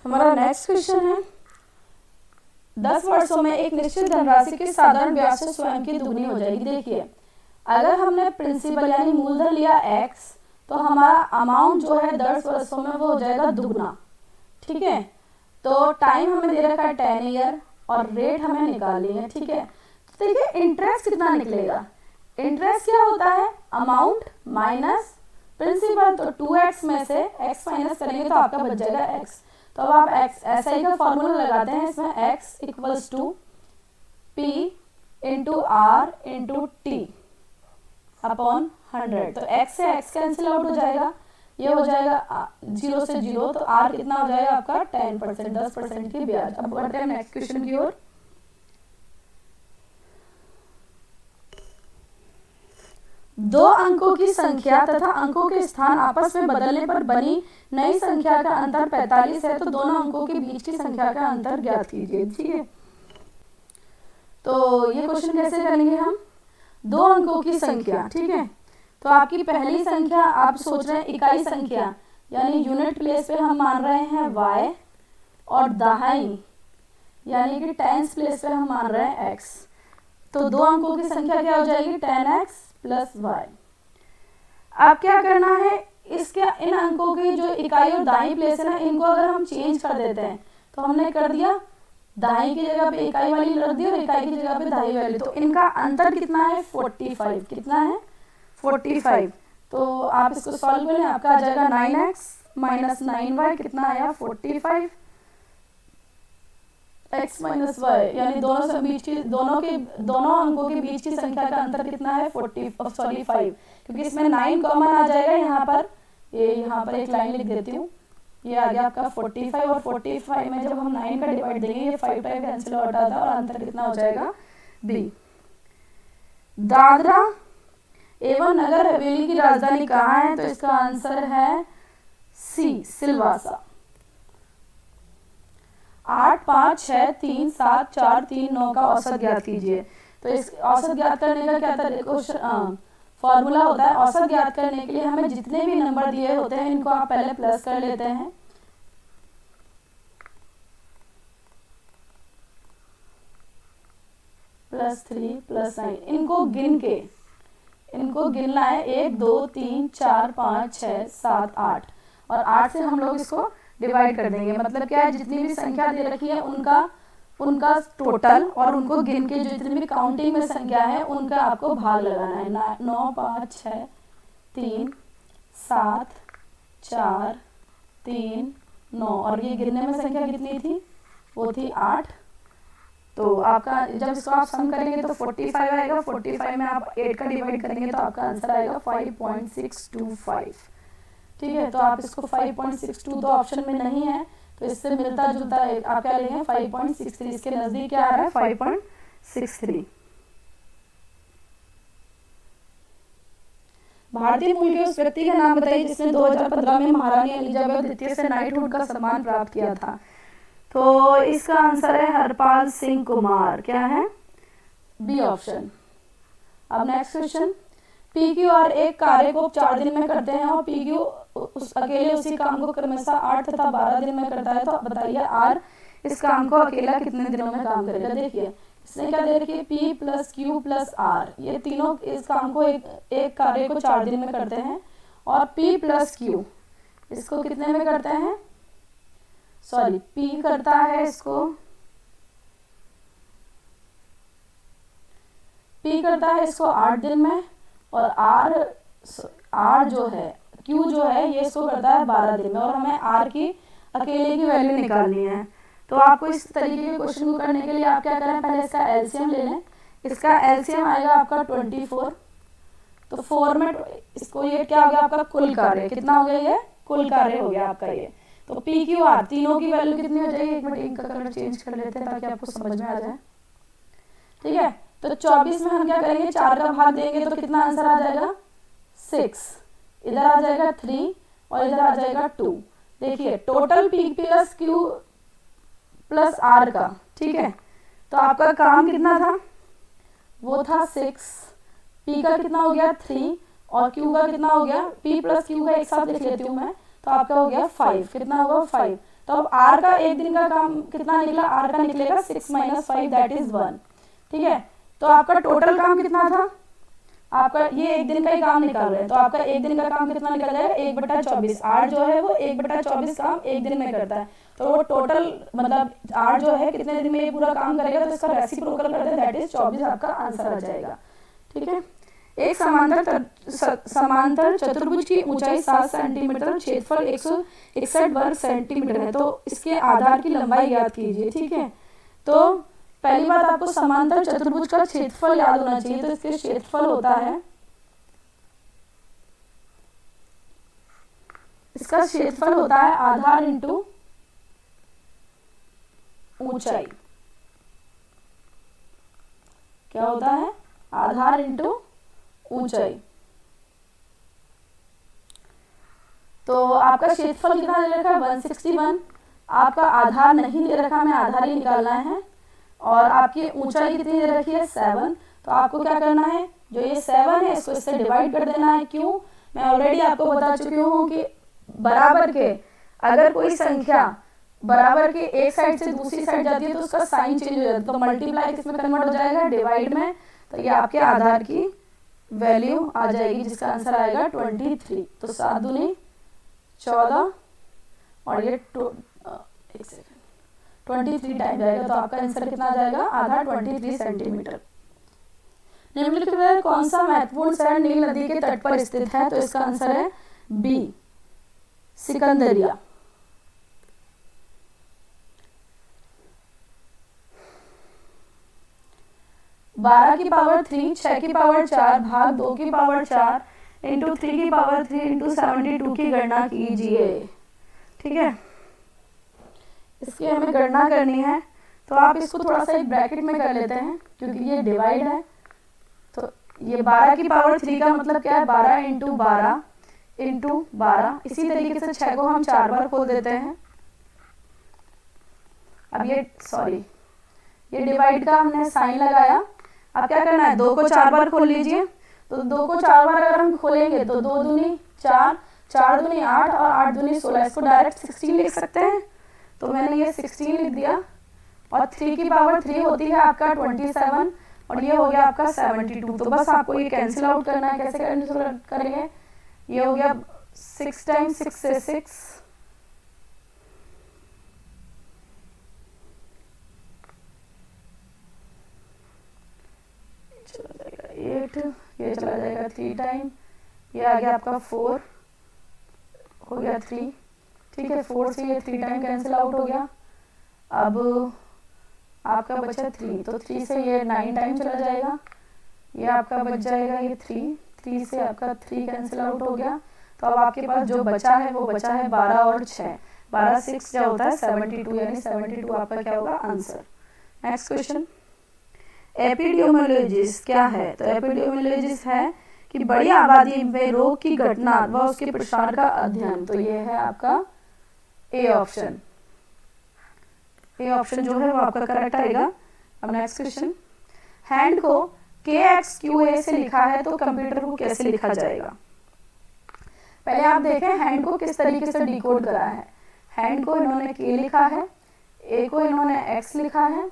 हमारा next question है 10 वर्षों में एक निश्चित धनराशि की साधारण ब्याज से स्वयं की दुगनी हो जाएगी। देखिए अगर हमने प्रिंसिपल यानी मूलधन लिया x तो हमारा अमाउंट जो है 10 वर्षों में वो हो जाएगा दुगना। ठीक है, तो टाइम हमें दे रखा है 10 ईयर और रेट हमें निकालनी है। ठीक है, तो देखिए इंटरेस्ट कितना निकलेगा। इंटरेस्ट क्या होता है, अमाउंट माइनस प्रिंसिपल। तो 2x में से x माइनस करेंगे तो आपका बच जाएगा x। तो अब आप x SI का फॉर्मूला लगाते हैं, इसमें x equals to P into R into T upon 100। तो x से x कैंसिल आउट हो जाएगा, ये हो जाएगा 0 से 0। तो R कितना हो जाएगा आपका 10%, 10% की ब्याज। अब बढ़ते हैं नेक्स्ट क्वेश्चन की ओर। दो अंकों की संख्या तथा अंकों के स्थान आपस में बदलने पर बनी नई संख्या का अंतर 45 है, तो दोनों अंकों के बीच की संख्या का अंतर ज्ञात कीजिए। ठीक है, तो ये क्वेश्चन कैसे करेंगे हम, दो अंकों की संख्या। ठीक है, तो आपकी पहली संख्या आप सोच रहे हैं इकाई संख्या यानी यूनिट प्लेस पे हम मान रहे हैं y और दहाई यानी कि टेंस प्लेस पे हम मान रहे हैं x। तो दो अंकों की संख्या क्या हो जाएगी 10x प्लस y। अब क्या करना है, इसके इन अंकों की जो इकाई और दाई प्लेस है ना, इनको अगर हम चेंज कर देते हैं तो हमने कर दिया, दाई की जगह पे इकाई वाली रख दी और इकाई की जगह पे दाई वाली। तो इनका अंतर कितना है 45। कितना है 45। तो आप इसको सॉल्व करें, आपका आ जाएगा 9x माइनस 9y कितना आया 45 x माइनस वाई, यानी दोनों से बीच की दोनों अंकों के बीच की संख्या का अंतर कितना है 5, क्योंकि इसमें 9 कॉमन आ जाएगा यहाँ पर। ये यहाँ पर एक लाइन लिख देती हूँ, ये आ गया आपका 45 और 45 में जब हम 9 का डिवाइड देंगे ये 5 कैंसिल आउट आता है और अंतर कितना हो जाएगा b। दादरा एवं नगर हवेली की राजधानी कहाँ है, तो इसका आंसर है सी सिलवासा। 8, 5, 6, 3, 7, 4, 3, 9 का औसत ज्ञात कीजिए। तो इस औसत ज्ञात करने का क्या था, फॉर्मूला होता है औसत ज्ञात करने के लिए हमें जितने भी नंबर दिए होते हैं इनको आप पहले प्लस कर लेते हैं। +3 +9 इनको गिनना है 1 2 3 4 5 6 7 8 और 8 से हम लोग इसको डिवाइड कर देंगे। मतलब क्या है, जितनी भी संख्या दे रखी है उनका टोटल और उनको गिन के जो जितनी भी काउंटिंग में संख्या है उनका आपको भाग लगाना है। 9 5 6 3 7 4 3 9 और ये गिनने में संख्या कितनी थी, वो थी 8। तो आपका जब इसको आप सम करेंगे तो 45 आएगा। 45 में आप 8 का डिवाइड करेंगे तो आपका आंसर आएगा 5.625। ठीक है, तो आप इसको 5.62 तो ऑप्शन में नहीं है, तो इससे मिलता जुलता आप क्या लेंगे 5.63। इसके नजदीक क्या आ रहा है 5.63। भारतीय मूल के उस व्यक्ति का नाम बताइए जिसने 2015 में महारानी एलिजाबेथ द्वितीय से नाइटहुड का सम्मान प्राप्त किया था। तो इसका आंसर है हरपाल सिंह कुमार। क्या है बी ऑप्शन। अब नेक्स्ट क्वेश्चन, PQR एक कार्य को 4 दिन में करते हैं और PQ अकेले उसी काम को क्रमशः 8 तथा 12 दिन में करता है। तो बताइए R इस काम को अकेला कितने दिनों में काम करेगा। देखिए इसने क्या दे रखी है P + Q + R, ये तीनों इस काम को एक कार्य को 4 दिन में करते हैं और P + Q इसको कितने में करते हैं, सॉरी P करता है इसको, P करता है इसको 8 दिन में और R जो है Q जो है ये इसको करता है 12 दिन में और हमें R की अकेले की वैल्यू निकालनी है। तो आपको इस तरीके के क्वेश्चन को करने के लिए आप क्या करें, पहले इसका एलसीएम ले लें। इसका एलसीएम आएगा आपका 24। तो 4 में इसको ये क्या हो गया आपका कुल कार्य, कितना हो गया ये कुल कार्य हो गया आपका ये। तो PQR तीनों की वैल्यू कितनी हो जाएगी, एक मिनट इनका कलर चेंज कर लेते हैं ताकि आपको समझ में आ जाए। ठीक है, तो 24 में हम क्या करेंगे 4 का भाग देंगे तो कितना आंसर आ जाएगा 6, इधर आ जाएगा 3 और इधर आ जाएगा 2। देखिए टोटल P + Q + R का, ठीक है, तो आपका काम कितना था, वो था 6, P का कितना हो गया 3 और Q का कितना हो गया, P + Q का एक साथ लिख लेती हूँ मैं, तो आपका हो गया 5, कितना होगा 5। तो अब आर का एक दिन का काम कितना निकला, आर का निकलेगा 6 - 5 दैट इज 1। ठीक है, तो आपका टोटल काम कितना था, आपका ये एक दिन का ही काम निकाल रहे हैं, तो आपका एक दिन का काम कितना निकल जाएगा 1/24। आर जो है वो 1/24 काम एक दिन में करता है, तो वो टोटल मतलब आर जो है कितने दिन में ये पूरा काम करेगा, तो इसका रेसिप्रोकल कर दे दैट इज 24, आपका आंसर आ जाएगा। ठीक है, एक समांतर चतुर्भुज की ऊंचाई 7 सेंटीमीटर, क्षेत्रफल 161 वर्ग सेंटीमीटर है, तो इसके आधार की लंबाई याद कीजिए। ठीक है, तो पहली बात आपको समांतर चतुर्भुज का क्षेत्रफल याद होना चाहिए, तो इसके क्षेत्रफल होता है, इसका क्षेत्रफल होता है आधार इंटू ऊंचाई। क्या होता है, आधार इंटू ऊंचाई। तो आपका क्षेत्रफल कितना दे रखा है 161, आपका आधार नहीं दे रखा, हमें आधार ही निकालना है, और आपकी ऊंचाई कितनी दे रखी है 7। तो आपको क्या करना है, जो ये 7 है इसको इससे डिवाइड कर देना है। क्यों, मैं ऑलरेडी आपको बता चुकी हूँ कि बराबर के अगर कोई संख्या बराबर के एक साइड से दूसरी साइड जाती है तो उसका साइन चेंज हो जाता है, तो मल्टीप्लाई किसमें कन्वर्ट हो जाएगा, डिवाइड में। तो ये आपके आधार की वैल्यू आ जाएगी, जिसका आंसर आएगा 23। तो 7 दूनी 14 और ये 23 टाइम जाएगा, तो आपका आंसर कितना आ जाएगा, आधा 23 सेंटीमीटर। निम्नलिखित में कौन सा महत्वपूर्ण शहर नील नदी के तट पर स्थित है, तो इसका आंसर है बी, सिकंदरिया। बारह की पावर 3, 6 की पावर 4 भाग 2 की पावर 4 इंटू 3 की पावर 3 इंटू 72 की गणना कीजिए। ठीक है, इसकी हमें गणना करनी है, तो आप इसको थोड़ा सा एक ब्रैकेट में कर लेते हैं क्योंकि ये डिवाइड है। तो ये 12 की पावर 3 का मतलब क्या है, 12 इंटू 12 इंटू 12। इसी तरीके से 6 को हम 4 बार खोल देते हैं। अब ये डिवाइड का हमने साइन लगाया। अब क्या करना है, 2 को 4 बार खोल लीजिए। तो 2 को 4 बार अगर हम खोलेंगे तो 2 दूनी 4, 4 दूनी 8 और 8 दूनी 16। इसको डायरेक्ट 16 लिख सकते हैं, तो मैंने ये 16 लिख दिया। और 3 की पावर 3 होती है आपका 27 और ये हो गया आपका 72। तो बस आपको ये कैंसिल आउट करना है। कैसे कैंसिल करेंगे, ये हो गया 6 टाइम्स 6 से 6, चला जाएगा 8, ये चला जाएगा 3 टाइम, ये आ गया आपका 4 हो गया 3। ठीक है, 4 से ये 3 टाइम कैंसिल आउट हो गया। अब आपका बचा 3, तो 3 से ये 9 टाइम चला जाएगा, ये आपका बच जाएगा ये 3 से आपका 3 कैंसिल आउट हो गया। तो अब आपके पास जो बचा है वो बचा है 12 और 6, 12 6 क्या होता है 72, यानी 72 आपका क्या होगा आंसर। नेक्स्ट क्वेश्चन, एपिडेमियोलॉजिस्ट क्या है, तो एपिडेमियोलॉजिस्ट है कि बड़ी आबादी में रोग की घटना व उसके प्रसार का अध्ययन। तो ये है आपका ए ऑप्शन, ए ऑप्शन जो है वो आपका करेक्ट आएगा। अब नेक्स्ट क्वेश्चन, हैंड को KXQA से लिखा है तो कंप्यूटर को कैसे लिखा जाएगा। पहले आप देखें हैंड को किस तरीके से डिकोड करा है। हैंड को इन्होंने K लिखा है, A को इन्होंने X लिखा है,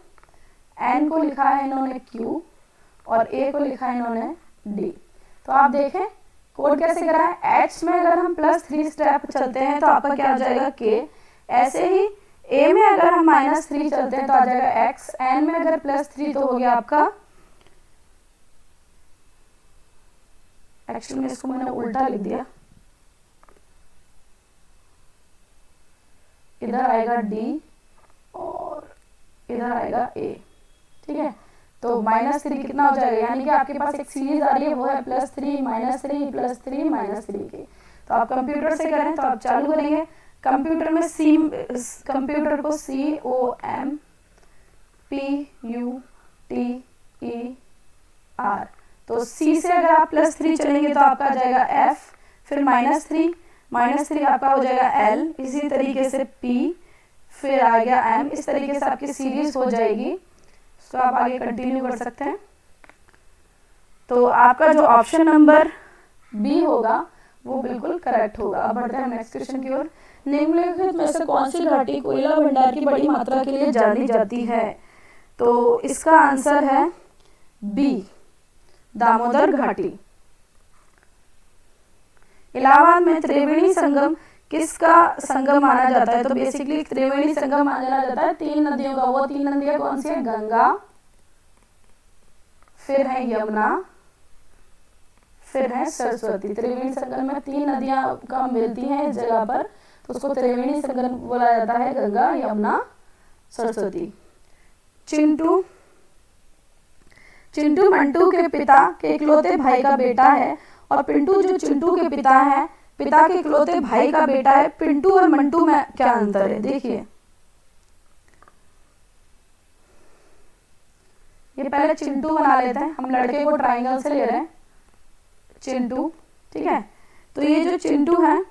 N को लिखा है इन्होंने Q और A को लिखा है इन्होंने D। तो आप देखें कोड कैसे करा है। H में अगर हम +3 स्टेप चलते हैं तो आपका क्या आ जाएगा K। ऐसे ही A में अगर हम -3 चलते हैं तो आ जाएगा X। N में अगर +3 तो हो गया आपका, एक्चुअली में इसको मैंने उल्टा लिख दिया, इधर आएगा D और इधर आएगा A। ठीक है, तो -3 कितना हो जाएगा, यानी कि आपके पास एक सीरीज आ रही है वो है +3 -3 +3 -3 की। तो आप कंप्यूटर से करें तो आप चालू करेंगे। कंप्यूटर में कंप्यूटर को COMPUTER, तो C से अगर आप +3 चलेंगे तो आपका आ जाएगा F, फिर -3 आपका हो जाएगा L, इसी तरीके से P, फिर आ गया M। इस तरीके से आपकी सीरीज हो जाएगी। तो आप आगे कंटिन्यू कर सकते हैं। तो आपका जो ऑप्शन नंबर B होगा वो बिल्कुल करेक्ट होगा। अब बढ़ते हैं नेक्स्ट क्वेश्चन की ओर। निम्नलिखित में से कौन सी घाटी कोयला भंडार की बड़ी मात्रा के लिए जानी जाती है? तो इसका आंसर है बी, दामोदर घाटी। इलाहाबाद में त्रिवेणी संगम किसका संगम माना जाता है? तो बेसिकली त्रिवेणी संगम माना जाता है 3 नदियों का। वो 3 नदियां कौन सी है? गंगा, फिर है यमुना, फिर है सरस्वती। त्रिवेणी संगम में 3 नदियां का मिलती हैं इस जगह पर, तो उसको त्रिवेणी संगम बोला जाता है, गंगा, यमुना, सरस्वती। चिंटू मंटू के पिता के इकलौते भाई का बेटा है, और पिंटू जो चिंटू के पिता है, पिता के इकलौते भाई का बेटा है। पिंटू और मंटू में क्या अंतर है? देखिए, ये पहले चिंटू बना लेते हैं, हम लड़के को ट्राइंगल से ले रहे हैं, चिंटू, ठीक है। तो ये जो चिंटू है,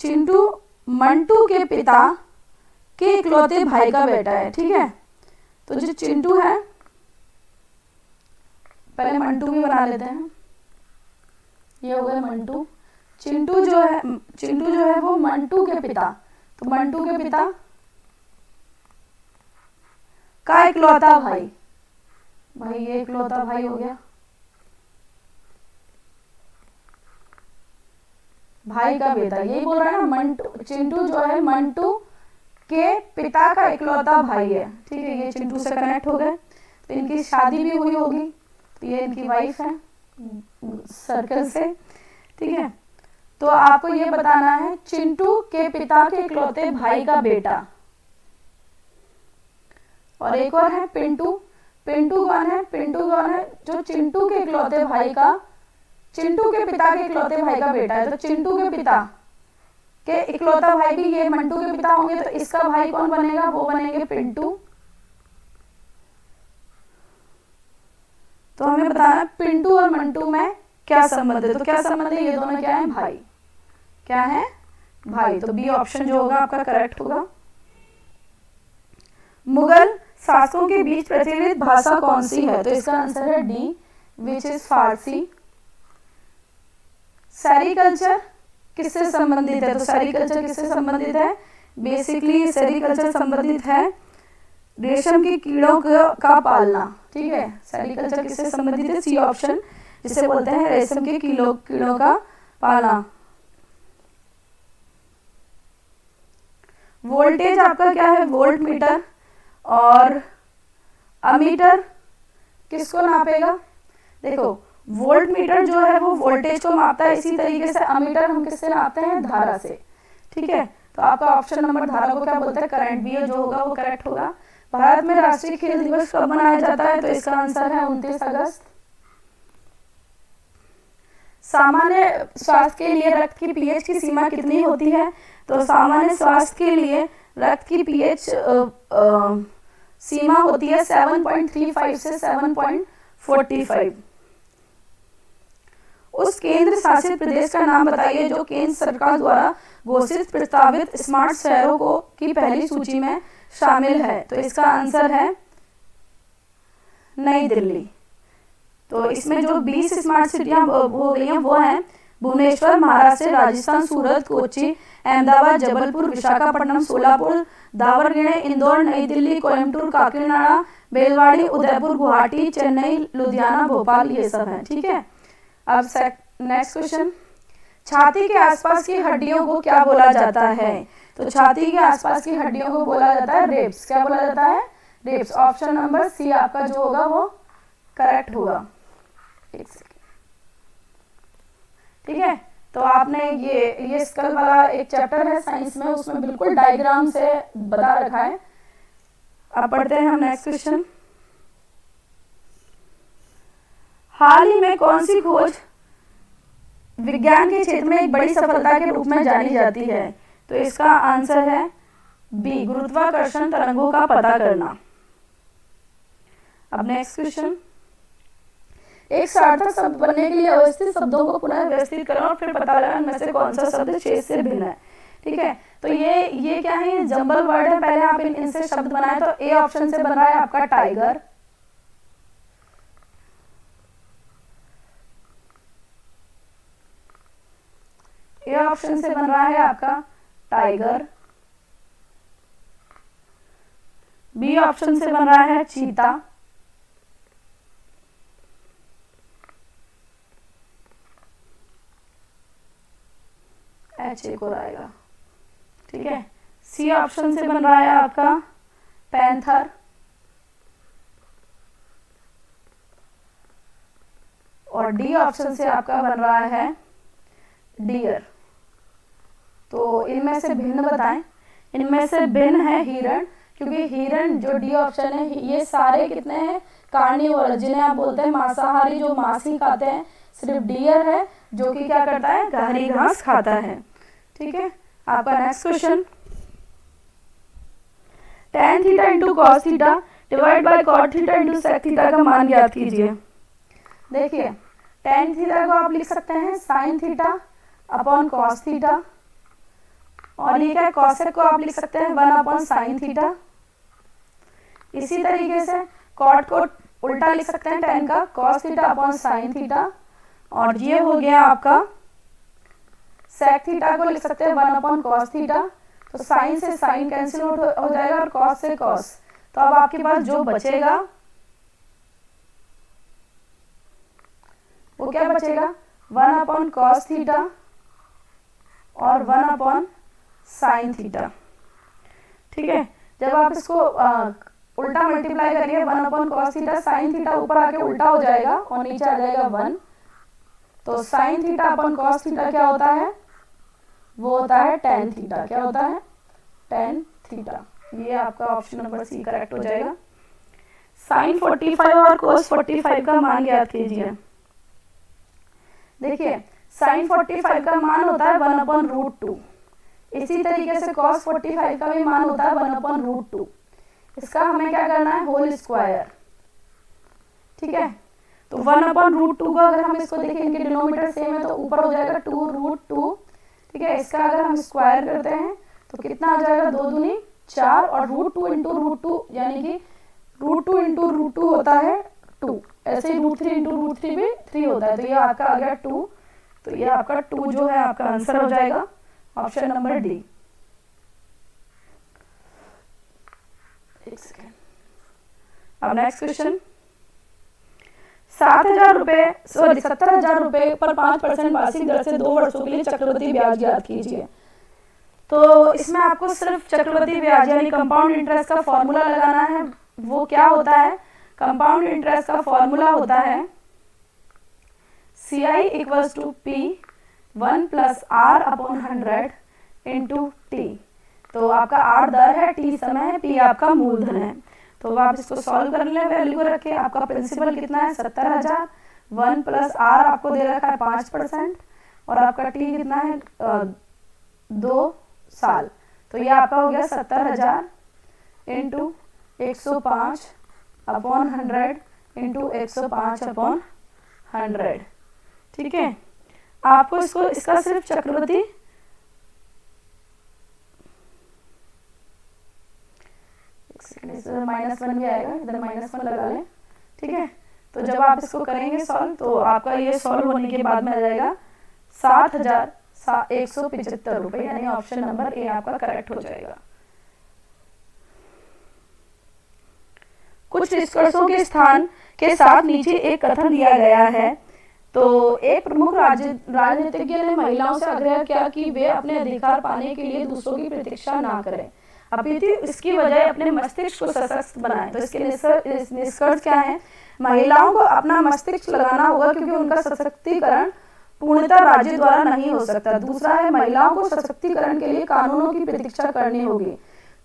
चिंटू मंटू के पिता के इकलौते भाई का बेटा है, ठीक है। तो जो चिंटू है, पहले मंटू भी बना लेते हैं, ये हो गए मंटू। चिंटू जो है वो मंटू के पिता, तो मंटू के पिता का इकलौता भाई, ये इकलौता भाई हो गया, भाई का बेटा, यही बोल रहा है ना। मंटू, चिंटू जो है मंटू के पिता का इकलौता भाई है, ठीक है। ये चिंटू से कनेक्ट हो गए, तो इनकी शादी भी हुई होगी, तो ये इनकी वाइफ है सर्कल से, ठीक है। तो आपको ये बताना है चिंटू के पिता के इकलौते भाई का बेटा। और एक और है पिंटू। पिंटू कौन है? जो चिंटू के इकलौते भाई का, चिंटू के पिता के इकलौते भाई का बेटा है। तो चिंटू के पिता के इकलौता भाई भी ये मंटू के पिता होंगे, तो इसका भाई कौन बनेगा? वो बनेंगे पिंटू। तो हमें बताना है पिंटू और मंटू में क्या संबंध है। तो क्या संबंध है? ये दोनों क्या है? भाई। क्या है? भाई। तो बी ऑप्शन जो होगा आपका करेक्ट होगा। मुगल शासकों के बीच प्रचलित भाषा कौन सी है? तो इसका आंसर है D, which is Farsi. Sericulture किससे संबंधित है? तो सेरिकल्चर किससे संबंधित है? बेसिकली सेरिकल्चर संबंधित है रेशम के कीड़ों का पालना, ठीक है। सेरिकल्चर किससे संबंधित है? सी ऑप्शन, जिसे बोलते हैं रेशम के कीड़ों का पालना। वोल्टेज आपका क्या है? Volt meter. और अमीटर किसको नापेगा? देखो, वोल्ट मीटर जो है वो वोल्टेज को मापता है, इसी तरीके से अमीटर हम किससे नापते हैं? धारा से, ठीक है। तो आपका ऑप्शन नंबर धारा को क्या बोलते हैं? करंट। भी जो होगा वो करेक्ट होगा। भारत में राष्ट्रीय खेल दिवस कब मनाया जाता है? तो इसका आंसर है 29 अगस्त। सामान्य स्वास्थ्य के लिए रक्त की पीएच की सीमा कितनी होती है? तो सामान्य स्वास्थ्य के लिए रक्त की पीएच सीमा होती है 7.35 से 7.45। उस केंद्र शासित प्रदेश का नाम बताइए जो केंद्र सरकार द्वारा घोषित प्रस्तावित स्मार्ट शहरों की पहली सूची में शामिल है। तो इसका आंसर है नई दिल्ली। तो इसमें जो 20 स्मार्ट सिटियां हो गई हैं वो हैं भुवनेश्वर महाराष्ट्र, राजस्थान, सूरत, कोच्चि, अहमदाबाद, जबलपुर, विशाखापट्टनम, सोलापुर, दावरगढ़, इंदौर, नई दिल्ली, कोयम्बटूर, काकीनाडा, बेलवाड़ी, उदयपुर, गुवाहाटी, चेन्नई, लुधियाना, भोपाल, ये सब है, ठीक है। अब नेक्स्ट क्वेश्चन, छाती के आसपास की हड्डियों को क्या बोला जाता है? तो छाती के आसपास की हड्डियों को बोला जाता है रेब्स। क्या बोला जाता है? रेब्स। ऑप्शन नंबर सी आपका जो होगा वो करेक्ट होगा। ठीक है। तो आपने ये स्कल वाला एक चैप्टर है साइंस में, उसमें बिल्कुल डायग्राम से बता रखा है। अब पढ़ते हैं हम नेक्स्ट क्वेश्चन। हाल ही में कौन सी खोज विज्ञान के क्षेत्र में एक बड़ी सफलता के रूप में जानी जाती है? तो इसका आंसर है बी, गुरुत्वाकर्षण तरंगों का पता करना। अब नेक्स्ट क्वेश्चन, एक सार्थक शब्द बनने के लिए अवस्थित शब्दों को पुनः व्यवस्थित करें और फिर पता लगाएं इनमें से कौन सा शब्द शेष से भिन्न है, ठीक है। तो ये क्या है? ये जंबल वर्ड है। पहले आप इनसे शब्द बनाए, तो ए ऑप्शन से बन रहा है आपका टाइगर, ए ऑप्शन से बन रहा है आपका टाइगर, बी ऑप्शन से बन रहा है चीता, एच एक और आएगा, ठीक है। सी ऑप्शन से बन रहा है आपका पैंथर, और डी ऑप्शन से आपका बन रहा है डियर। तो इनमें से भिन्न बताएं। इनमें से भिन्न है हिरण, क्योंकि हिरण जो डी ऑप्शन है, ये सारे कितने हैं, कार्निवोरस, जिन्हें आप बोलते हैं मांसाहारी, जो मांस ही खाते हैं। सिर्फ डियर है जो कि क्या करता है, हरी घास खाता है, ठीक है। आपका next question, tan theta into cos theta divide by cot theta into sec theta का मान ज्ञात कीजिए। देखिए tan थीटा को आप लिख सकते हैं sin theta upon cos theta, और ये क्या, कॉसेक को आप लिख सकते हैं 1 अपॉन साइन थीटा। इसी तरीके से कॉट को उल्टा लिख सकते हैं tan का, cos theta upon sine theta, और ये हो गया आपका सेक थीटा को लिख सकते हैं 1 अपॉन कॉस थीटा। तो साइन से साइन कैंसिल आउट हो जाएगा और कॉस से कॉस, तो अब आपके पास जो बचेगा वो क्या बचेगा, 1 अपॉन कॉस थीटा और 1 अपॉन साइन थीटा, ठीक है। जब आप इसको उल्टा मल्टीप्लाई करिए, 1 upon cos theta, sine theta ऊपर आके उल्टा हो जाएगा और नीचे आ जाएगा 1। तो sine theta upon cos theta क्या होता है, वो होता है tan थीटा। क्या होता है, tan थीटा। ये आपका ऑप्शन नंबर सी करेक्ट हो जाएगा। साइन 45 और कोस 45 का मान ज्ञात कीजिए। देखिए साइन 45 का मान होता है 1 अपॉन रूट 2। इसी तरीके से cos 45 का भी मान होता है 1 अपॉन रूट 2। इसका हमें क्या करना है, होल स्क्वायर, ठीक है। तो 1 अपॉन रूट 2 का अगर हम इसको देखें, इनके डिनोमिनेटर सेम है तो ऊपर हो जाएगा 2 रूट 2, ठीक है। इसका अगर हम स्क्वायर करते हैं तो कितना आ जाएगा, 2 दूनी 4, और रूट 2 इंटू रूट 2, यानी कि रूट 2 इंटू रूट 2 होता है 2। ऐसे ही रूट 3 इंटू रूट 3 भी 3 होता है, तो ये आपका आ गया 2। तो ये आपका 2 जो है आपका आंसर हो जाएगा, ऑप्शन नंबर डी। एक सेकेंड, अब नेक्स्ट क्वेश्चन, 70,000 रुपए पर 5% मासिक दर से 2 वर्षों के लिए चक्रवृद्धि ब्याज ज्ञात कीजिए। तो इसमें आपको सिर्फ चक्रवृद्धि ब्याज यानी कंपाउंड इंटरेस्ट का फॉर्मूला लगाना है। वो क्या होता है, कंपाउंड इंटरेस्ट का फॉर्मूला होता है CI equals to P 1 plus R upon 100 into T। तो आपका R दर है, T समय है, P आपका मूलधन है। तो आप इसको सॉल्व कर लें, वैल्यू को रखें। आपका प्रिंसिपल कितना है, 70,000, 1 प्लस R आपको दे रखा है 5%, और आपका T कितना है 2 साल। तो ये आपका हो गया 70,000 इंटू 105 अपॉन 100 इंटू 105 अपॉन 100, ठीक है। आपको इसका सिर्फ चक्रवृद्धि -1 भी आएगा, इधर -1 लगा लें, ठीक है। तो जब आप इसको करेंगे सॉल्व, तो आपका ये सॉल्व होने के बाद में आ जाएगा 7,175 रुपए, यानी ऑप्शन नंबर ए आपका करेक्ट हो जाएगा। कुछ निष्कर्षों के स्थान के साथ नीचे एक कथन दिया गया है। तो एक प्रमुख राजनीतिज्ञ ने महिलाओं से आग्रह किया कि वे अपने अधिकार पाने के लिए दूसरों की प्रतीक्षा ना करें, अपितु इसकी बजाय अपने मस्तिष्क को सशक्त बनाएं। तो इसके निष्कर्ष क्या है, महिलाओं को अपना मस्तिष्क लगाना होगा, क्योंकि उनका सशक्तिकरण पूर्णतः राज्य द्वारा नहीं हो सकता। दूसरा है, महिलाओं को सशक्तिकरण के लिए कानूनों की प्रतीक्षा करनी होगी।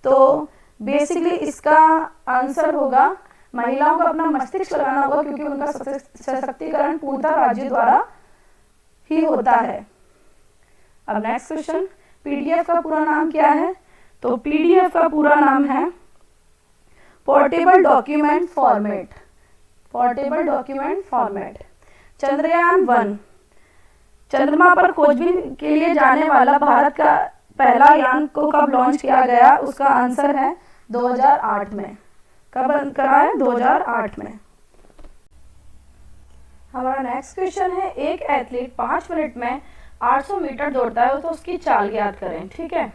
तो बेसिकली इसका आंसर होगा, महिलाओं को अपना मस्तिष्क लगाना होगा, क्योंकि उनका सशक्तिकरण पूर्णतः राज्य द्वारा ही होता है। अब नेक्स्ट क्वेश्चन, पीडीएफ का पूरा नाम क्या है? तो पीडीएफ का पूरा नाम है portable document format. Portable document format. Chandrayaan 1 चंद्रमा पर खोजबीन के लिए जाने वाला भारत का पहला यान को कब लॉन्च किया गया? उसका आंसर है 2008 में। कब करा है? 2008 में। हमारा नेक्स्ट क्वेश्चन है, एक एथलीट 5 मिनट में 800 मीटर दौड़ता है तो उसकी चाल ज्ञात करें। ठीक है,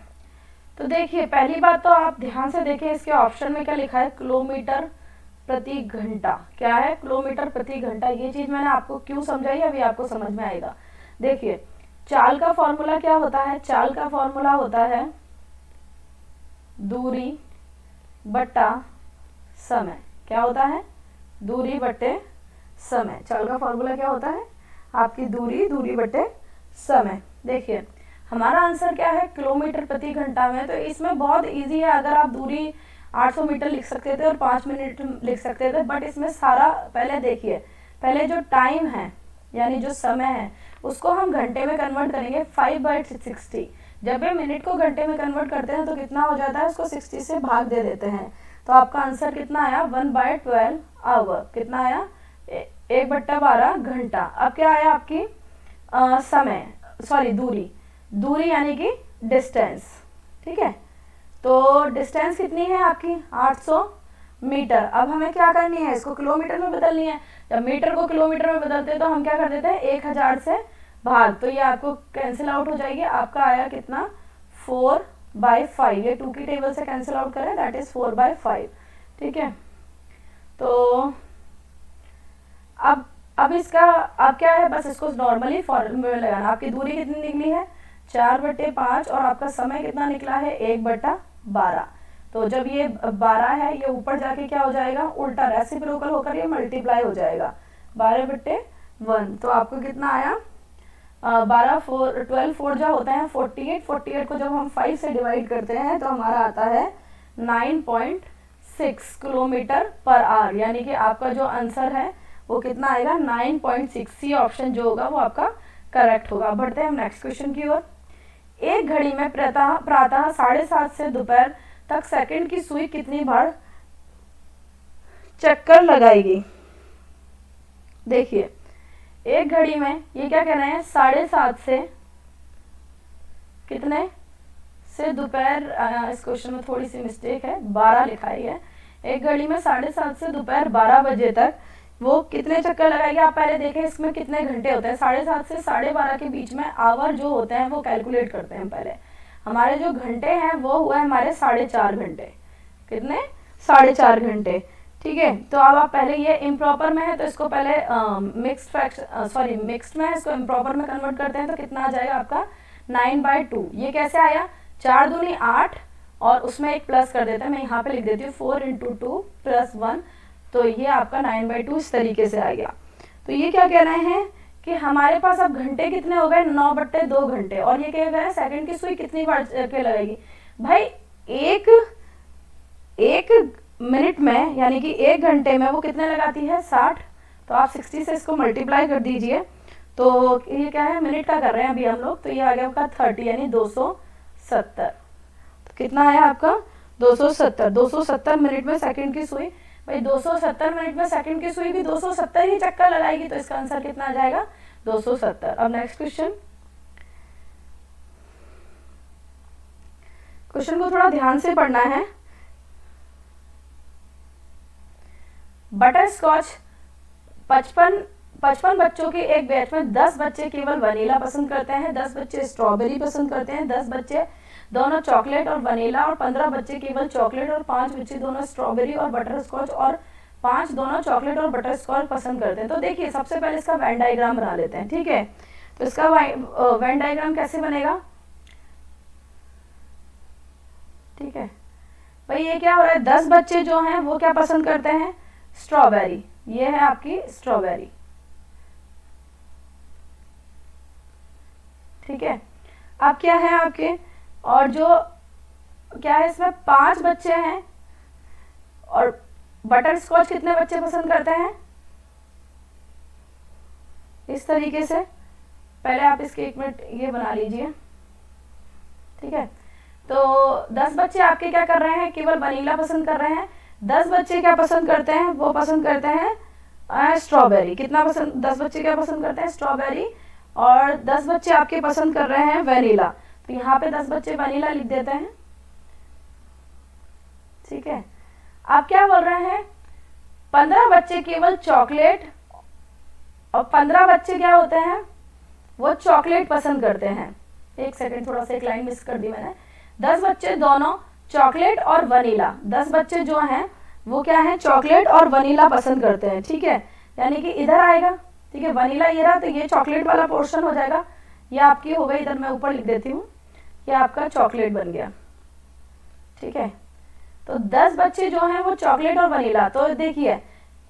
तो देखिए पहली बात तो आप ध्यान से देखें, इसके ऑप्शन में क्या लिखा है, किलोमीटर प्रति घंटा। क्या है, किलोमीटर प्रति घंटा। ये चीज मैंने आपको क्यों समझाई, अभी आपको समझ में आएगा। देखिए चाल का फॉर्मूला क्या होता है, चाल का फॉर्मूला होता है दूरी बट्टा समय। क्या होता है, दूरी बट्टे समय। चाल का फॉर्मूला क्या होता है, आपकी दूरी बट्टे समय। देखिए हमारा आंसर क्या है, किलोमीटर प्रति घंटा में। तो इसमें बहुत इजी है, अगर आप दूरी 800 मीटर लिख सकते थे और 5 मिनट लिख सकते थे, बट इसमें सारा पहले देखिए, पहले जो टाइम है यानी जो समय है उसको हम घंटे में कन्वर्ट करेंगे 5/60। जब भी मिनट को घंटे में कन्वर्ट करते हैं तो कितना हो जाता है, उसको 60 से भाग दे देते हैं। तो आपका आंसर कितना आया, 1/12 आवर। कितना आया, 1/12 घंटा। अब क्या आया आपकी समय, सॉरी दूरी यानी कि डिस्टेंस। ठीक है, तो डिस्टेंस कितनी है आपकी 800 मीटर। अब हमें क्या करनी है, इसको किलोमीटर में बदलनी है। जब मीटर को किलोमीटर में बदलते हैं तो हम क्या कर देते हैं, 1000 से भाग, तो ये आपको कैंसिल आउट हो जाएगी। आपका आया कितना, 4/5। ये 2 की टेबल से कैंसिल आउट करें, दैट इज 4/5। ठीक है, तो अब इसका अब क्या है, बस इसको नॉर्मली फॉर्मूले में लगाना। आपकी दूरी कितनी निकली है, 4/5, और आपका समय कितना निकला है, 1/12। तो जब ये 12 है, ये ऊपर जाके क्या हो जाएगा, उल्टा रेसिप्रोकल होकर ये मल्टीप्लाई हो जाएगा 12/1। तो आपको कितना आया, 12 4 जो होता है 48 को जब हम 5 से डिवाइड करते हैं तो हमारा आता है 9.6 किलोमीटर पर आवर। यानी कि आपका जो आंसर है वो कितना आएगा, 9.6। सी ऑप्शन जो होगा वो आपका करेक्ट होगा। बढ़ते हैं हम नेक्स्ट क्वेश्चन की ओर। एक घड़ी में प्रातः 7:30 से दोपहर तक सेकंड की सुई कितनी बार चक्कर लगाएगी। देखिए एक घड़ी में ये क्या कह रहे हैं, 7:30 से कितने से दोपहर, इस क्वेश्चन में थोड़ी सी मिस्टेक है, 12 लिखा है। एक घड़ी में 7:30 से दोपहर 12 बजे तक वो कितने चक्कर लगाएगी। आप पहले देखें इसमें कितने घंटे होते हैं, 7:30 से 12:30 के बीच में आवर जो होते हैं वो कैलकुलेट करते हैं। पहले हमारे जो घंटे हैं वो हुए हमारे 4.5 घंटे। कितने, 4.5 घंटे। ठीक है, तो अब आप पहले, ये इम्प्रॉपर में है तो इसको पहले मिक्स्ड में है, इसको इम्प्रॉपर में कन्वर्ट करते हैं तो कितना आ जाएगा आपका 9/2। ये कैसे आया, 4 दूनी 8 और उसमें एक प्लस कर देते हैं, मैं यहाँ पे लिख देती हूँ 4 × 2 + 1, तो ये आपका 9/2 इस तरीके से आ गया। तो ये क्या कह रहे हैं कि हमारे पास अब घंटे कितने हो गए, 9/2 घंटे। और ये क्या कह रहे हैं, सेकंड की सुई कितनी बार के लगेगी। भाई एक मिनट में यानी कि 1 घंटे में वो कितने लगाती है, 60। तो आप 60 से इसको मल्टीप्लाई कर दीजिए, तो ये क्या है, मिनट का कर रहे हैं अभी हम लोग, तो ये आ गया आपका 30 यानी 270। तो कितना आया आपका 270 मिनट में सेकंड की सुई। भाई 270 मिनट में सेकंड की सुई भी 270 ही चक्कर लगाएगी, तो इसका आंसर कितना आ जाएगा, 270। अब नेक्स्ट क्वेश्चन को थोड़ा ध्यान से पढ़ना है। बटर स्कॉच 55 बच्चों के एक बैच में 10 बच्चे केवल वनीला पसंद करते हैं, 10 बच्चे स्ट्रॉबेरी पसंद करते हैं, 10 बच्चे दोनों चॉकलेट और वनीला, और 15 बच्चे केवल चॉकलेट, और 5 बच्चे दोनों स्ट्रॉबेरी और बटर स्कॉच, और 5 दोनों चॉकलेट और बटर स्कॉच पसंद करते हैं। तो देखिए सबसे पहले इसका वेन डायग्राम बना लेते हैं। ठीक है, तो इसका वेन डायग्राम कैसे बनेगा। ठीक है भाई, ये क्या हो रहा है, 10 बच्चे जो हैं वो क्या पसंद करते हैं, स्ट्रॉबेरी। ये है आपकी स्ट्रॉबेरी। ठीक है, अब क्या है आपके, और जो क्या है इसमें 5 बच्चे हैं, और बटर स्कॉच कितने बच्चे पसंद करते हैं, इस तरीके से। पहले आप इसके 1 मिनट ये बना लीजिए। ठीक है, तो 10 बच्चे आपके क्या कर रहे हैं, केवल वनीला पसंद कर रहे हैं। 10 बच्चे क्या पसंद करते हैं, वो पसंद करते हैं स्ट्रॉबेरी। कितना पसंद, 10 बच्चे क्या पसंद करते हैं, स्ट्रॉबेरी, और 10 बच्चे आपके पसंद कर रहे हैं वनीला। तो यहाँ पे 10 बच्चे वनीला लिख देते हैं। ठीक है, आप क्या बोल रहे हैं, 15 बच्चे केवल चॉकलेट, और 15 बच्चे क्या होते हैं वो चॉकलेट पसंद करते हैं। एक सेकंड, थोड़ा सा एक लाइन मिस कर दी मैंने। 10 बच्चे दोनों चॉकलेट और वनीला, 10 बच्चे जो हैं वो क्या है, चॉकलेट और वनीला पसंद करते हैं। ठीक है, यानी कि इधर आएगा, ठीक है, वनीला ये रहा, तो ये चॉकलेट वाला पोर्शन हो जाएगा, ये आपकी हो गई, इधर मैं ऊपर लिख देती हूँ, ये आपका चॉकलेट बन गया। ठीक है, तो 10 बच्चे जो हैं वो चॉकलेट और वनीला, तो देखिए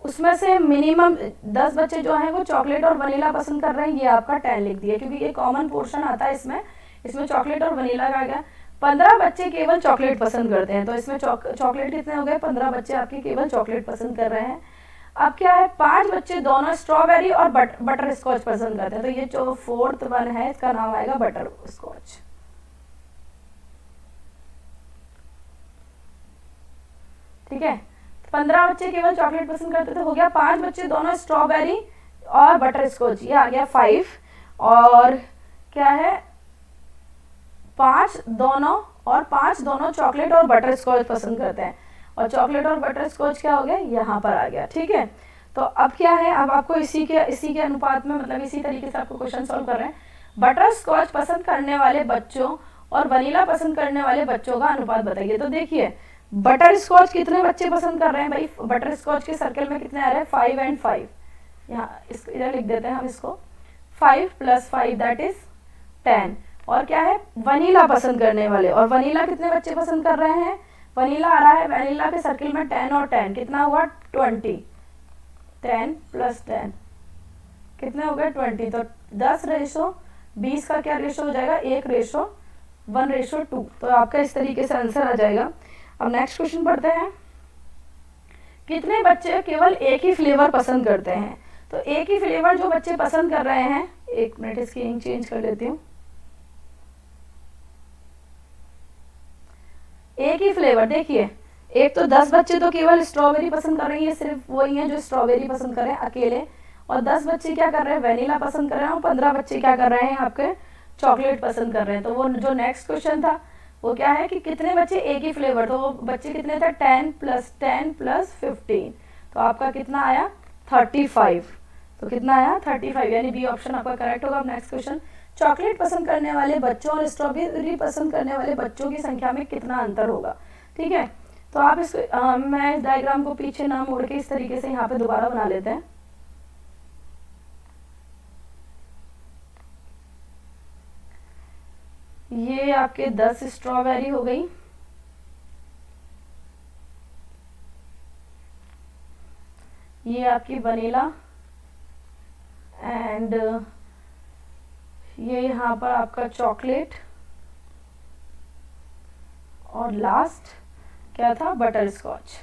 उसमें से मिनिमम 10 बच्चे जो हैं वो चॉकलेट और वनीला पसंद कर रहे हैं, ये आपका 10 लिख दिया, क्योंकि ये कॉमन पोर्शन आता है इसमें चॉकलेट और वनीला का आ गया। 15 बच्चे केवल चॉकलेट पसंद करते हैं, तो इसमें चॉकलेट कितने हो गए, 15 बच्चे आपके केवल चॉकलेट पसंद कर रहे हैं। अब क्या है, 5 बच्चे दोनों स्ट्रॉबेरी और बटर स्कॉच पसंद करते हैं, तो ये जो 4th वन है इसका नाम आएगा बटर स्कॉच। ठीक है, 15 बच्चे केवल चॉकलेट पसंद करते थे, हो गया। 5 बच्चे दोनों स्ट्रॉबेरी और बटर स्कॉच, ये आ गया 5। और क्या है, 5 दोनों चॉकलेट और बटर स्कॉच पसंद करते हैं, और चॉकलेट और बटर स्कॉच क्या हो गया, यहाँ पर आ गया। ठीक है, तो अब क्या है, अब आपको इसी के अनुपात में, मतलब इसी तरीके से आपको क्वेश्चन सॉल्व कर रहे हैं। बटर स्कॉच पसंद करने वाले बच्चों और वनीला पसंद करने वाले बच्चों का अनुपात बताइए। तो देखिए बटर स्कॉच कितने बच्चे पसंद कर रहे हैं भाई, बटर स्कॉच के सर्कल में कितने आ रहे हैं, 5 and 5, यहाँ इधर लिख देते हैं हम इसको, 5 + 5 दैट इज 10। और क्या है, वनीला पसंद करने वाले, और वनीला कितने बच्चे पसंद कर रहे हैं, वनीला आ रहा है, वनीला के सर्कल में 10 और 10 कितना हुआ, 20, 10 + 10 कितने हो गए, 20। तो 10:20 का क्या रेशो हो जाएगा, 1:1:2। तो आपका इस तरीके से आंसर आ जाएगा। अब नेक्स्ट क्वेश्चन पढ़ते हैं। कितने बच्चे केवल एक ही फ्लेवर पसंद करते हैं, तो एक ही फ्लेवर जो बच्चे पसंद कर रहे हैं, एक मिनट इसकी इंक चेंज कर लेती हूँ। एक ही फ्लेवर, देखिए एक तो 10 बच्चे तो केवल स्ट्रॉबेरी पसंद कर रहे हैं, ये सिर्फ वही हैं जो स्ट्रॉबेरी पसंद कर रहे हैं अकेले, और 10 बच्चे क्या कर रहे हैं, वेनिला पसंद कर रहे हैं, और 15 बच्चे क्या कर रहे हैं, आपके चॉकलेट पसंद कर रहे हैं। तो वो जो नेक्स्ट क्वेश्चन था वो क्या है कि कितने बच्चे एक ही फ्लेवर, तो वो बच्चे कितने थे, 10 + 10 + 15, तो आपका कितना आया, 35। तो कितना आया, 35, यानी बी ऑप्शन आपका करेक्ट होगा। अब नेक्स्ट क्वेश्चन, चॉकलेट पसंद करने वाले बच्चों और स्ट्रॉबेरी पसंद करने वाले बच्चों की संख्या में कितना अंतर होगा। ठीक है, तो आप इस मैं इस डायग्राम को पीछे ना मोड़ के इस तरीके से यहाँ पे दोबारा बना लेते हैं। ये आपके 10 स्ट्रॉबेरी हो गई, ये आपकी वनीला, एंड ये यहाँ पर आपका चॉकलेट, और लास्ट क्या था, बटर स्कॉच।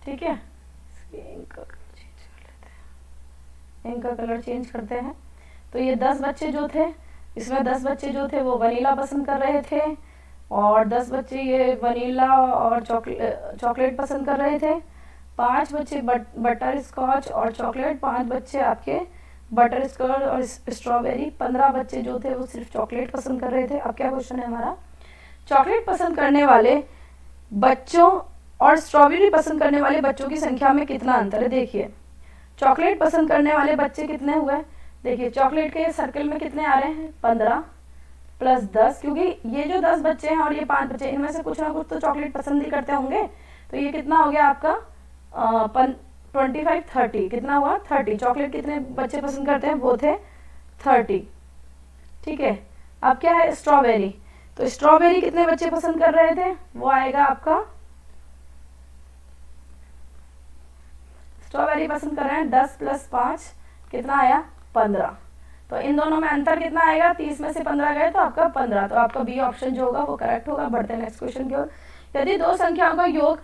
ठीक है, इनका कलर चेंज करते हैं। तो ये 10 बच्चे जो थे, इसमें 10 बच्चे जो थे वो वनीला पसंद कर रहे थे, और 10 बच्चे ये वनीला और चॉकलेट पसंद कर रहे थे, 5 बच्चे बटर स्कॉच और चॉकलेट, 5 बच्चे आपके बटर स्कॉच और स्ट्रॉबेरी, 15 बच्चे जो थे वो सिर्फ चॉकलेट पसंद कर रहे थे। अब क्या क्वेश्चन है हमारा, चॉकलेट पसंद करने वाले बच्चों और स्ट्रॉबेरी पसंद करने वाले बच्चों की संख्या में कितना अंतर है। देखिए चॉकलेट पसंद करने वाले बच्चे कितने हुए, देखिए चॉकलेट के सर्कल में कितने आ रहे हैं, 15 + 10, क्योंकि ये जो 10 बच्चे हैं और ये 5 बच्चे, इनमें से कुछ ना कुछ तो चॉकलेट पसंद ही करते होंगे, तो ये कितना हो गया आपका 25 30, कितना हुआ 30। चॉकलेट कितने बच्चे पसंद करते हैं, वो थे 30। ठीक है, अब क्या है स्ट्रॉबेरी, तो स्ट्रॉबेरी कितने बच्चे पसंद कर रहे थे, वो आएगा आपका, स्ट्रॉबेरी पसंद कर रहे हैं 10 + 5 कितना आया, 15। तो इन दोनों में अंतर कितना आएगा, 30 में से 15 गए तो आपका 15, तो आपका बी ऑप्शन जो होगा वो करेक्ट होगा। बढ़ते हैं नेक्स्ट क्वेश्चन की ओर। यदि दो संख्याओं का योग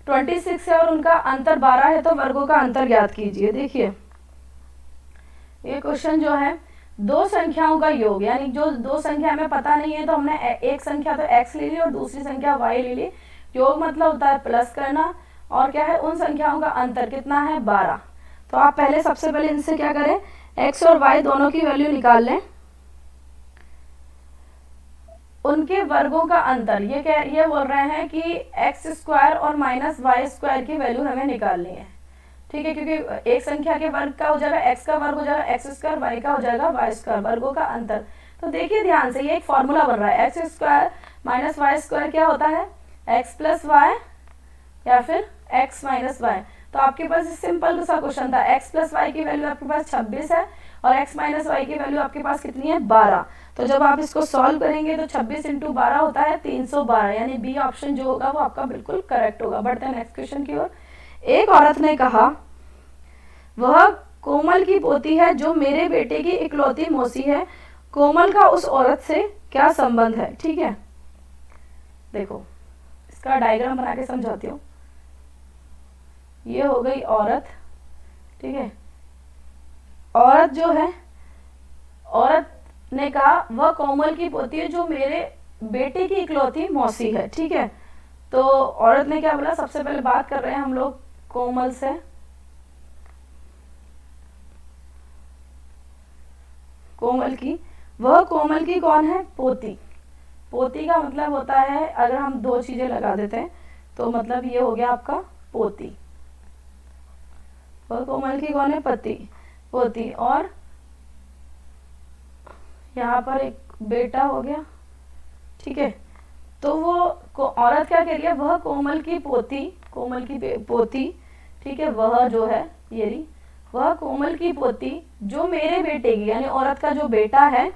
26 है और उनका अंतर 12 है तो वर्गों का अंतर ज्ञात कीजिए। देखिए ये क्वेश्चन जो है, दो संख्याओं का योग, यानी जो दो संख्या हमें पता नहीं है तो हमने एक संख्या तो x ले ली और दूसरी संख्या y ले ली। योग मतलब होता है प्लस करना, और क्या है उन संख्याओं का अंतर कितना है, 12। तो आप पहले सबसे पहले इनसे क्या करें, x और y दोनों की वैल्यू निकाल लें, उनके वर्गों का अंतर, ये बोल रहे हैं कि x² और -y² की वैल्यू हमें निकालनी है। ठीक है, क्योंकि एक संख्या के वर्ग का हो जाएगा x का वर्ग हो जाएगा एक्स स्क्वायर, y का हो जाएगा वाई स्क्वायर, वर्गों का अंतर। तो देखिए ध्यान से, ये एक फॉर्मूला बन रहा है, x square minus y square क्या होता है, एक्स प्लस वाई या फिर x माइनस वाई। तो आपके पास सिंपल सा क्वेश्चन था, x प्लस वाई की वैल्यू आपके पास 26 है और x माइनस वाई की वैल्यू आपके पास कितनी है, 12। तो जब आप इसको सॉल्व करेंगे तो 26 इंटू 12 होता है 312, यानी बी ऑप्शन जो होगा वो आपका बिल्कुल करेक्ट होगा। बढ़ते हैं नेक्स्ट क्वेश्चन की ओर। एक औरत ने कहा, वह कोमल की पोती है जो मेरे बेटे की इकलौती मौसी है, कोमल का उस औरत से क्या संबंध है। ठीक है, देखो इसका डायग्राम बना के समझाती हूँ। ये हो गई औरत, ठीक है, औरत जो है, औरत ने कहा वह कोमल की पोती है जो मेरे बेटे की इकलौती मौसी है। ठीक है, तो औरत ने क्या बोला, सबसे पहले बात कर रहे हैं हम लोग कोमल से। कोमल की, वह कोमल की कौन है, पोती। पोती का मतलब होता है, अगर हम दो चीजें लगा देते हैं तो मतलब ये हो गया आपका पोती। वह कोमल की कौन है, पति, पोती, और यहाँ पर एक बेटा हो गया। ठीक है, तो वो औरत क्या कह रही है, वह कोमल की पोती, कोमल की पोती, ठीक है, वह जो है ये रही, वह कोमल की पोती जो मेरे बेटे की, यानी औरत का जो बेटा है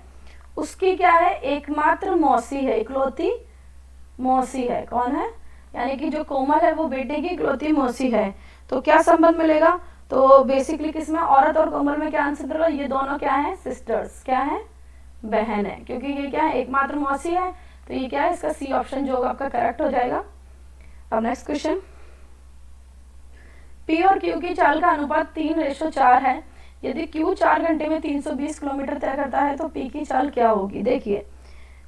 उसकी क्या है, एकमात्र मौसी है, इकलौती मौसी है। कौन है, यानी कि जो कोमल है वो बेटे की इकलौती मौसी है। तो क्या संबंध मिलेगा, तो बेसिकली किसमें, औरत और कोमल में क्या आंसर होगा, ये दोनों क्या है, सिस्टर्स, क्या है, बहन है, क्योंकि ये क्या है, एकमात्र मौसी है। तो ये क्या है, इसका सी ऑप्शन जो होगा आपका करेक्ट हो जाएगा। अब नेक्स्ट क्वेश्चन, पी और क्यू की चाल का अनुपात 3:4 है। यदि क्यू 4 घंटे में 320 किलोमीटर तय करता है तो पी की चाल क्या होगी। देखिए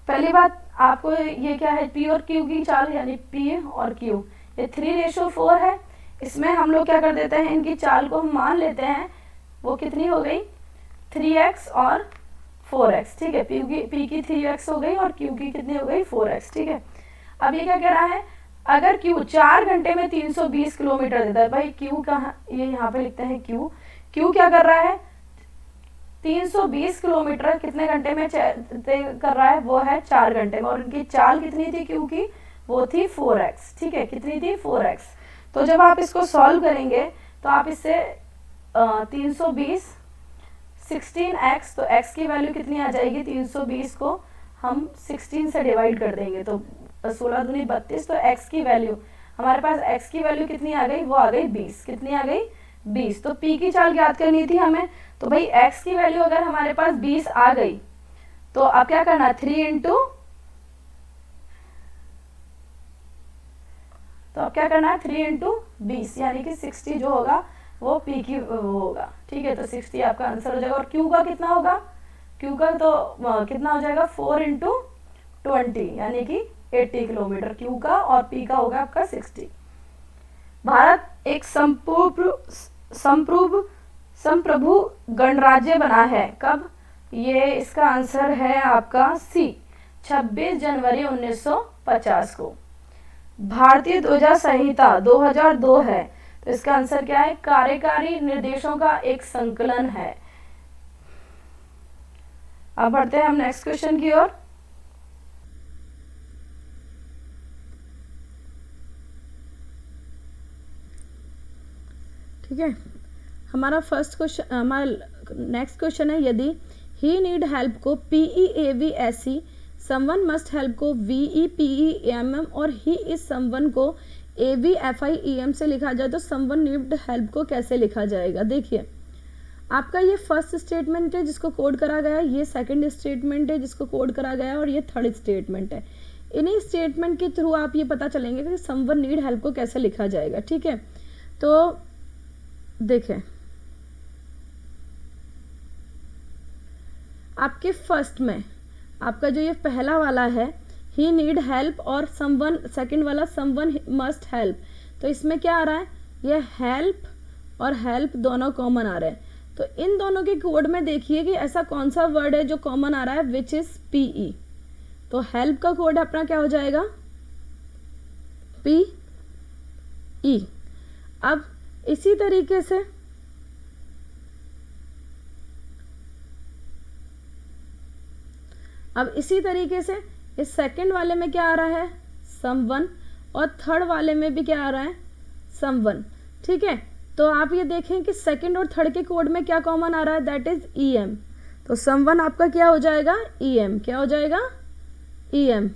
पहली बात आपको ये क्या है, पी और क्यू की चाल, यानी पी और क्यू ये 3:4 है। इसमें हम लोग क्या कर देते हैं, इनकी चाल को हम मान लेते हैं, वो कितनी हो गई, 3x और 4x। ठीक है, पी की 3x हो गई और क्यू की कितनी हो गई, 4x। ठीक है, अब ये क्या कह रहा है, अगर क्यू 4 घंटे में 320 किलोमीटर देता है, भाई क्यू कहाँ, ये यहाँ पे लिखते हैं क्यू, क्यू क्या कर रहा है, 320 किलोमीटर कितने घंटे में कर रहा है, वो है 4 घंटे में, और उनकी चाल कितनी थी क्यू की, वो थी 4x। ठीक है, कितनी थी, 4x। तो जब आप इसको सॉल्व करेंगे तो आप इससे 320 16x, तो x की वैल्यू कितनी आ जाएगी, 320 को हम 16 से डिवाइड कर देंगे तो 16 दूनी 32, तो x की वैल्यू, हमारे पास x की वैल्यू कितनी आ गई, वो आ गई 20। कितनी आ गई, 20। तो p की चाल ज्ञात करनी थी हमें, तो भाई x की वैल्यू अगर हमारे पास 20 आ गई तो अब क्या करना, 3 इंटू, तो अब क्या करना है, 3 इंटू 20 यानी कि 60 जो होगा वो p की होगा। ठीक है, तो 60 आपका आंसर हो जाएगा। और q का कितना होगा, q का तो कितना हो जाएगा, 4 इंटू 20 यानी कि 80 किलोमीटर q का, और p का होगा आपका 60। भारत एक संप्रभु गणराज्य बना है कब, ये इसका आंसर है आपका सी, 26 जनवरी 1950 को। भारतीय ध्वजा संहिता 2002 है, तो इसका आंसर क्या है, कार्यकारी निर्देशों का एक संकलन है। अब बढ़ते हैं हम नेक्स्ट क्वेश्चन की ओर। ठीक है, हमारा फर्स्ट क्वेश्चन, हमारा नेक्स्ट क्वेश्चन है, यदि ही नीड हेल्प को PEAVSE, समवन मस्ट हेल्प को VEPEMM और ही इज समवन को AVFIEM से लिखा जाए तो समवन नीड हेल्प को कैसे लिखा जाएगा। देखिए आपका ये फर्स्ट स्टेटमेंट है जिसको कोड करा गया है, ये सेकंड स्टेटमेंट है जिसको कोड करा गया है, और ये थर्ड स्टेटमेंट है। इन्हीं स्टेटमेंट के थ्रू आप ये पता चलेंगे कि समवन नीड हेल्प को कैसे लिखा जाएगा। ठीक है, तो देखें आपके फर्स्ट में आपका जो ये पहला वाला है ही नीड हेल्प, और समवन सेकंड वाला समवन मस्ट हेल्प, तो इसमें क्या आ रहा है, ये हेल्प और हेल्प दोनों कॉमन आ रहे हैं। तो इन दोनों के कोड में देखिए कि ऐसा कौन सा वर्ड है जो कॉमन आ रहा है, विच इज PE। तो हेल्प का कोड अपना क्या हो जाएगा, PE। अब इसी तरीके से अब इसी तरीके से इस सेकंड वाले में क्या आ रहा है, सम 1, और थर्ड वाले में भी क्या आ रहा है, सम 1। ठीक है, तो आप ये देखें कि सेकंड और थर्ड के कोड में क्या कॉमन आ रहा है, दैट इज EM। तो सम 1 आपका क्या हो जाएगा, EM। क्या हो जाएगा, EM।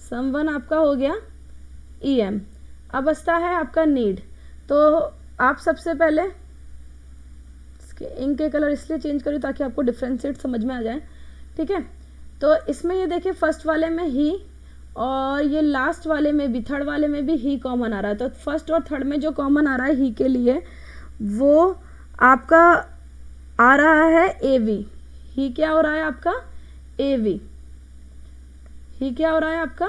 सम 1 आपका हो गया EM। अब बचता है आपका नीड। तो आप सबसे पहले इसके इंक के कलर इसलिए चेंज करिए ताकि आपको डिफ्रेंशिएट समझ में आ जाए। ठीक है, तो इसमें ये देखिए फर्स्ट वाले में ही और ये लास्ट वाले में भी, थर्ड वाले में भी ही कॉमन आ रहा है। तो फर्स्ट और थर्ड में जो कॉमन आ रहा है ही के लिए वो आपका आ रहा है AV। ही क्या हो रहा है आपका, AV। ही क्या हो रहा है आपका,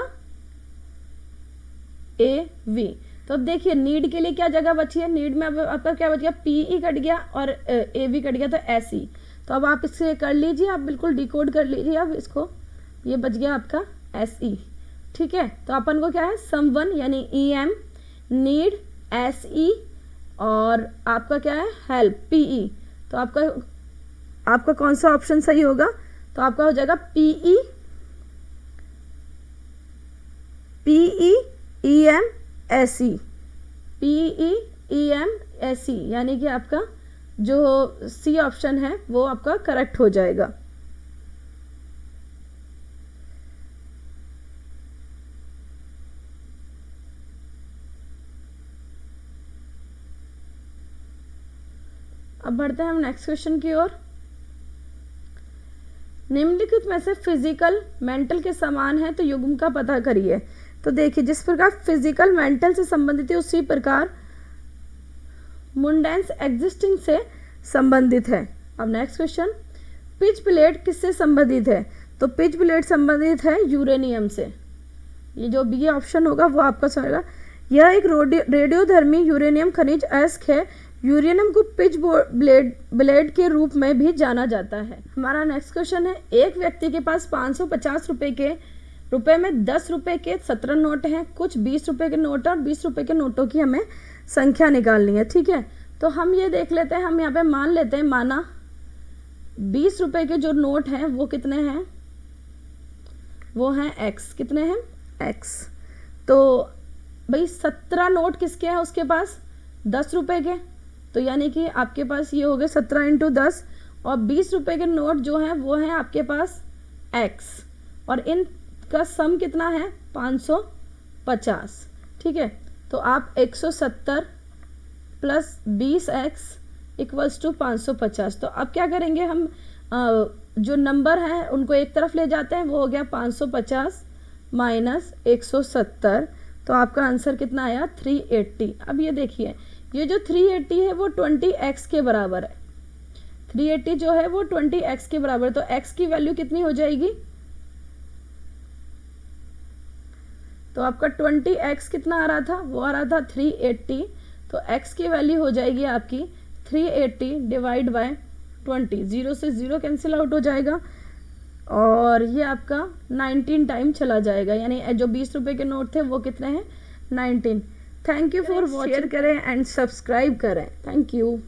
AV। तो अब देखिए नीड के लिए क्या जगह बची है, नीड में अब आपका क्या बच गया, PE कट गया और AV कट गया, तो SE। तो अब आप इससे कर लीजिए, आप बिल्कुल डिकोड कर लीजिए अब इसको, ये बच गया आपका SE। ठीक है, तो अपन को क्या है, सम 1 यानी EM, नीड SE, और आपका क्या है, हेल्प PE। तो आपका कौन सा ऑप्शन सही होगा, तो आपका हो जाएगा PE EM SE, PE EM SE, यानी कि आपका जो C ऑप्शन है वो आपका करेक्ट हो जाएगा। अब बढ़ते हैं हम नेक्स्ट क्वेश्चन की ओर। निम्नलिखित में से फिजिकल मेंटल के समान है तो युग्म का पता करिए। तो देखिए जिस प्रकार फिजिकल मेंटल से संबंधित है उसी प्रकार मुंडेंस एग्जिस्टिंग से संबंधित है। अब नेक्स्ट क्वेश्चन, पिच प्लेट किससे संबंधित है, तो पिच प्लेट संबंधित है यूरेनियम से। ये जो बी ऑप्शन होगा वो आपका सही होगा। यह एक रेडियोधर्मी यूरेनियम खनिज अयस्क है। यूरेनियम को पिच ब्लेड के रूप में भी जाना जाता है। हमारा नेक्स्ट क्वेश्चन है, एक व्यक्ति के पास 550 रुपए में 10 रुपए के 17 नोट हैं, कुछ 20 रुपए के नोट और 20 रुपए के नोटों की हमें संख्या निकालनी है। ठीक है, तो हम ये देख लेते हैं, हम यहाँ पे मान लेते हैं, माना 20 रुपए के जो नोट हैं वो कितने हैं, वो हैं x। कितने हैं, x। तो भाई 17 नोट किसके हैं उसके पास, 10 रुपए के, तो यानी कि आपके पास ये हो गए 17 × 10, और 20 रुपए के नोट जो हैं वो हैं आपके पास x, और इनका सम कितना है 550। ठीक है, तो आप 170 प्लस 20x इक्वल्स टू 550। तो अब क्या करेंगे हम, जो नंबर हैं उनको एक तरफ ले जाते हैं, वो हो गया 550 माइनस 170, तो आपका आंसर कितना आया 380। अब ये देखिए ये जो 380 है वो 20x के बराबर है। 380 जो है वो 20x के बराबर है, तो x की वैल्यू कितनी हो जाएगी, तो आपका 20x कितना आ रहा था, वो आ रहा था 380, तो x की वैल्यू हो जाएगी आपकी 380 डिवाइड बाय 20, 0 से 0 कैंसिल आउट हो जाएगा, और ये आपका 19 टाइम चला जाएगा, यानी जो 20 रुपए के नोट थे वो कितने हैं 19। Thank you for watching, share करें एंड सब्सक्राइब करें। Thank you.